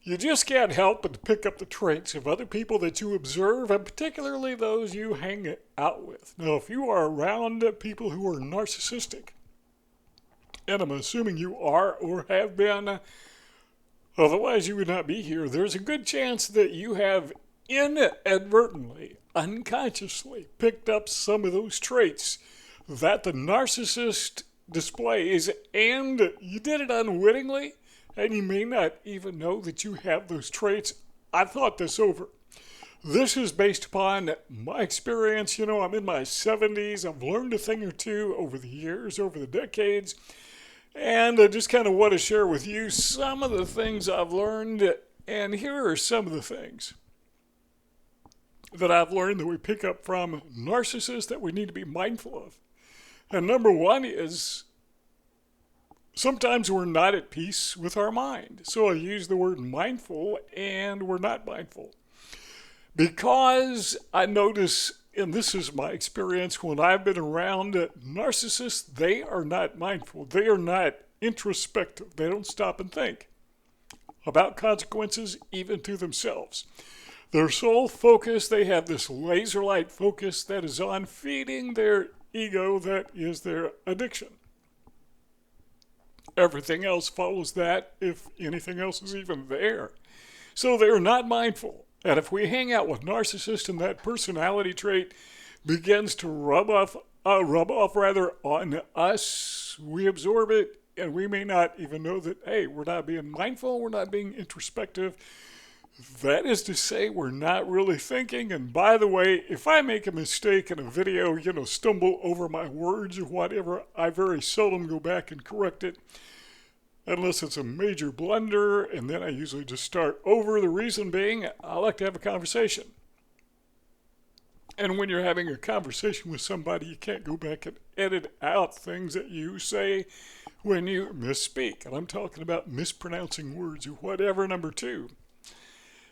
You just can't help but pick up the traits of other people that you observe, and particularly those you hang out with. Now, if you are around people who are narcissistic, and I'm assuming you are or have been, otherwise you would not be here, there's a good chance that you have inadvertently, unconsciously picked up some of those traits that the narcissist displays, and you did it unwittingly, and you may not even know that you have those traits. I thought this over. This is based upon my experience. You know, I'm in my 70s. I've learned a thing or two over the years, over the decades, and I just kind of want to share with you some of the things I've learned. And here are some of the things that I've learned that we pick up from narcissists that we need to be mindful of. And number one is sometimes we're not at peace with our mind. So I use the word mindful, and we're not mindful. Because I notice, and this is my experience when I've been around narcissists, they are not mindful. They are not introspective. They don't stop and think about consequences, even to themselves. Their sole focus, they have this laser-like focus that is on feeding their ego, that is their addiction. Everything else follows that, if anything else is even there. So they're not mindful. And if we hang out with narcissists and that personality trait begins to rub off on us, we absorb it, and we may not even know that, hey, we're not being mindful, we're not being introspective. That is to say, we're not really thinking. And by the way, if I make a mistake in a video, stumble over my words or whatever, I very seldom go back and correct it unless it's a major blunder, and then I usually just start over. The reason being, I like to have a conversation. And when you're having a conversation with somebody, you can't go back and edit out things that you say when you misspeak. And I'm talking about mispronouncing words or whatever. Number two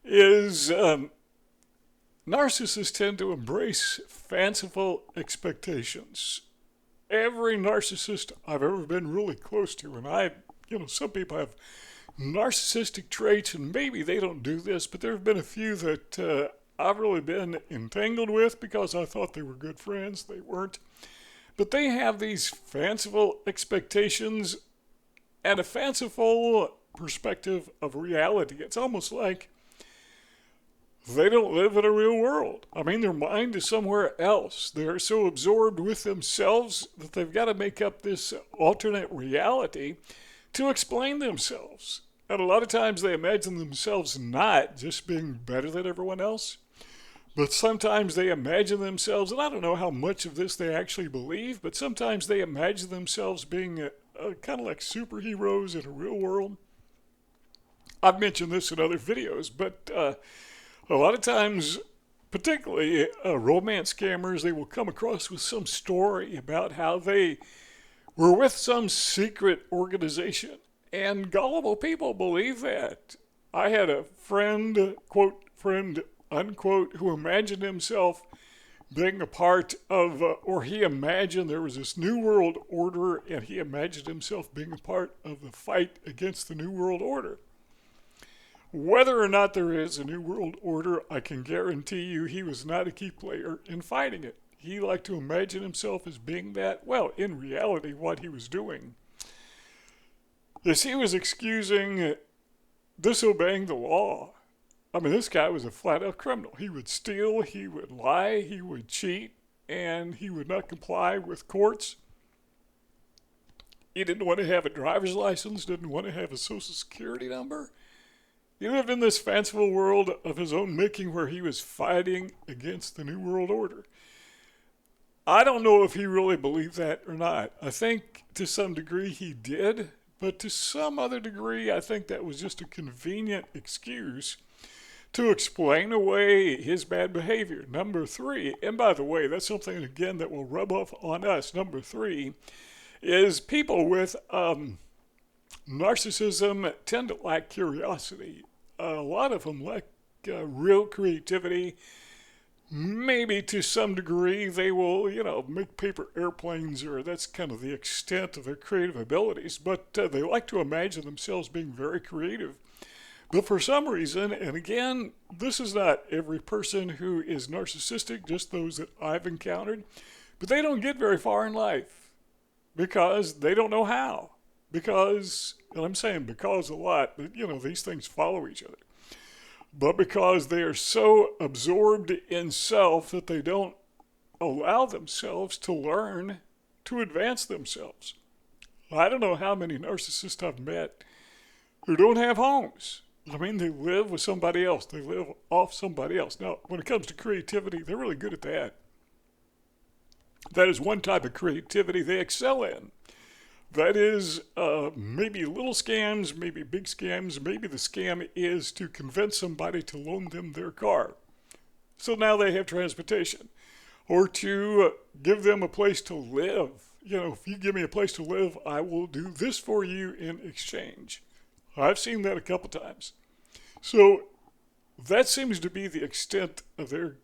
is narcissists tend to embrace fanciful expectations. Every narcissist I've ever been really close to, and some people have narcissistic traits, and maybe they don't do this, but there have been a few that I've really been entangled with because I thought they were good friends. They weren't. But they have these fanciful expectations and a fanciful perspective of reality. It's almost like they don't live in a real world. I mean, their mind is somewhere else. They're so absorbed with themselves that they've got to make up this alternate reality to explain themselves. And a lot of times they imagine themselves not just being better than everyone else, but sometimes they imagine themselves, and I don't know how much of this they actually believe, but sometimes they imagine themselves being kind of like superheroes in a real world. I've mentioned this in other videos, but a lot of times, particularly romance scammers, they will come across with some story about how they were with some secret organization. And gullible people believe that. I had a friend, quote, friend, unquote, who imagined himself being a part of, or he imagined there was this New World Order, and he imagined himself being a part of the fight against the New World Order. Whether or not there is a New World Order, I can guarantee you he was not a key player in fighting it. He liked to imagine himself as being that. Well, in reality, what he was doing is he was excusing disobeying the law. I mean, this guy was a flat-out criminal. He would steal, he would lie, he would cheat, and he would not comply with courts. He didn't want to have a driver's license, didn't want to have a social security number. He lived in this fanciful world of his own making where he was fighting against the New World Order. I don't know if he really believed that or not. I think to some degree he did, but to some other degree I think that was just a convenient excuse to explain away his bad behavior. Number three, and by the way, that's something again that will rub off on us. Number three is people with narcissism tend to lack curiosity. A lot of them lack real creativity. Maybe to some degree they will, make paper airplanes, or that's kind of the extent of their creative abilities. But they like to imagine themselves being very creative. But for some reason, and again, this is not every person who is narcissistic, just those that I've encountered, but they don't get very far in life because they don't know how. Because, and I'm saying because a lot, but these things follow each other. But because they are so absorbed in self that they don't allow themselves to learn to advance themselves. I don't know how many narcissists I've met who don't have homes. I mean, they live with somebody else. They live off somebody else. Now, when it comes to creativity, they're really good at that. That is one type of creativity they excel in. That is maybe little scams, maybe big scams. Maybe the scam is to convince somebody to loan them their car. So now they have transportation. Or to give them a place to live. If you give me a place to live, I will do this for you in exchange. I've seen that a couple times. So that seems to be the extent of their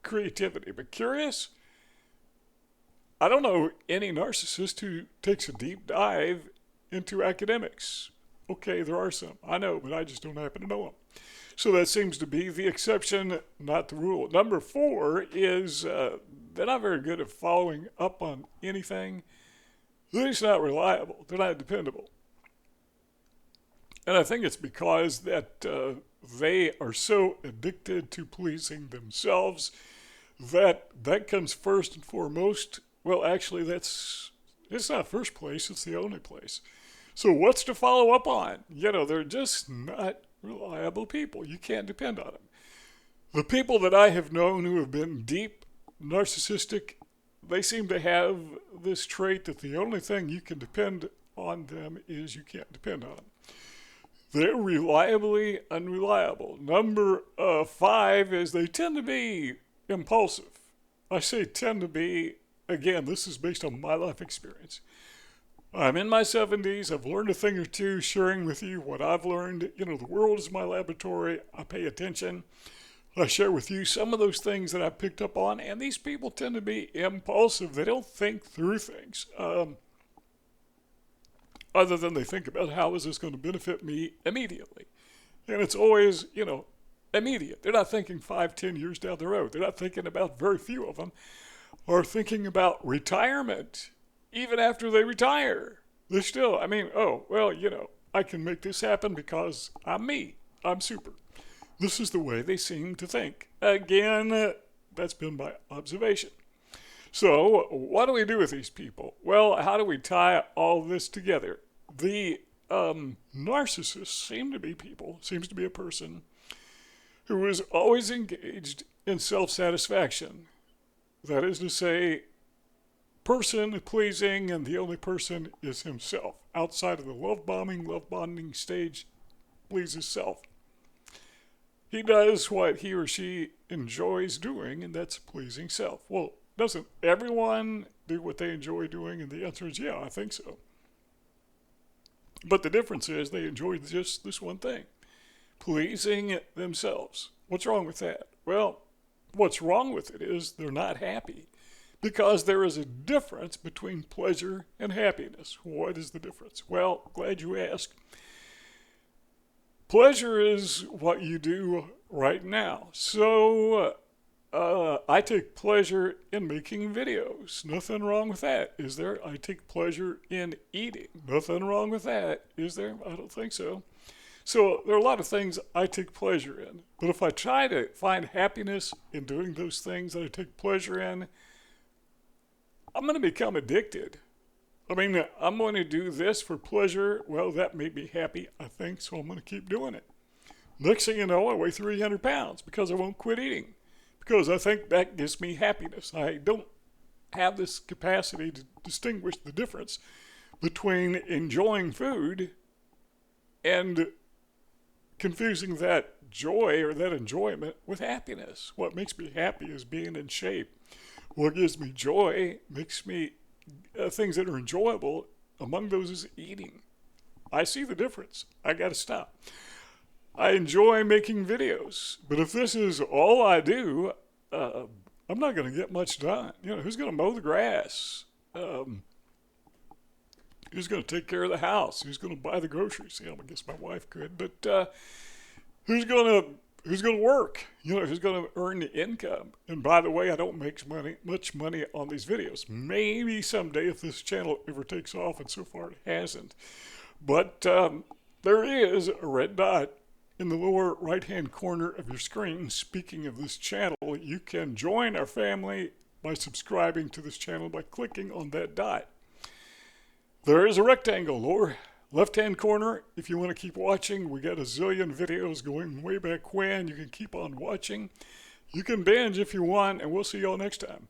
creativity. But curious? I don't know any narcissist who takes a deep dive into academics. Okay, there are some. I know, but I just don't happen to know them. So that seems to be the exception, not the rule. Number 4 is they're not very good at following up on anything. They're just not reliable. They're not dependable. And I think it's because that they are so addicted to pleasing themselves that comes first and foremost. Well, actually, it's not first place. It's the only place. So what's to follow up on? They're just not reliable people. You can't depend on them. The people that I have known who have been deep narcissistic, they seem to have this trait that the only thing you can depend on them is you can't depend on them. They're reliably unreliable. Number 5 is they tend to be impulsive. I say tend to be, again, this is based on my life experience. I'm in my 70s. I've learned a thing or two, sharing with you what I've learned. The world is my laboratory. I pay attention. I share with you some of those things that I picked up on, and these people tend to be impulsive. They don't think through things. Other than they think about how is this going to benefit me immediately. And it's always, immediate. They're not thinking 5-10 years down the road. They're not thinking about, very few of them are thinking about retirement. Even after they retire, they're still, I can make this happen because I'm me. I'm super. This is the way they seem to think. Again, that's been my observation. So, what do we do with these people? Well, how do we tie all this together? The narcissists seems to be a person who is always engaged in self-satisfaction. That is to say, person pleasing, and the only person is himself. Outside of the love bonding stage, pleases self. He does what he or she enjoys doing, and that's pleasing self. Well, doesn't everyone do what they enjoy doing? And the answer is yeah, I think so. But the difference is they enjoy just this one thing, pleasing themselves. What's wrong with that? Well, what's wrong with it is they're not happy. Because there is a difference between pleasure and happiness. What is the difference? Well, glad you asked. Pleasure is what you do right now. So I take pleasure in making videos. Nothing wrong with that, is there? I take pleasure in eating. Nothing wrong with that, is there? I don't think so. So there are a lot of things I take pleasure in. But if I try to find happiness in doing those things that I take pleasure in, I'm going to become addicted. I'm going to do this for pleasure. Well, that made me happy, I think, so I'm going to keep doing it. Next thing you know, I weigh 300 pounds because I won't quit eating. Because I think that gives me happiness. I don't have this capacity to distinguish the difference between enjoying food and confusing that joy or that enjoyment with happiness. What makes me happy is being in shape. What gives me joy, makes me things that are enjoyable, among those is eating. I see the difference. I got to stop. I enjoy making videos, but if this is all I do, I'm not going to get much done. Who's going to mow the grass? Who's going to take care of the house? Who's going to buy the groceries? I guess my wife could, but who's gonna work? Who's gonna earn the income? And by the way, I don't make much money on these videos. Maybe someday if this channel ever takes off, and so far it hasn't. But there is a red dot in the lower right-hand corner of your screen. Speaking of this channel, you can join our family by subscribing to this channel by clicking on that dot. There is a rectangle lower left-hand corner. If you want to keep watching, we got a zillion videos going way back when. You can keep on watching. You can binge if you want, and we'll see y'all next time.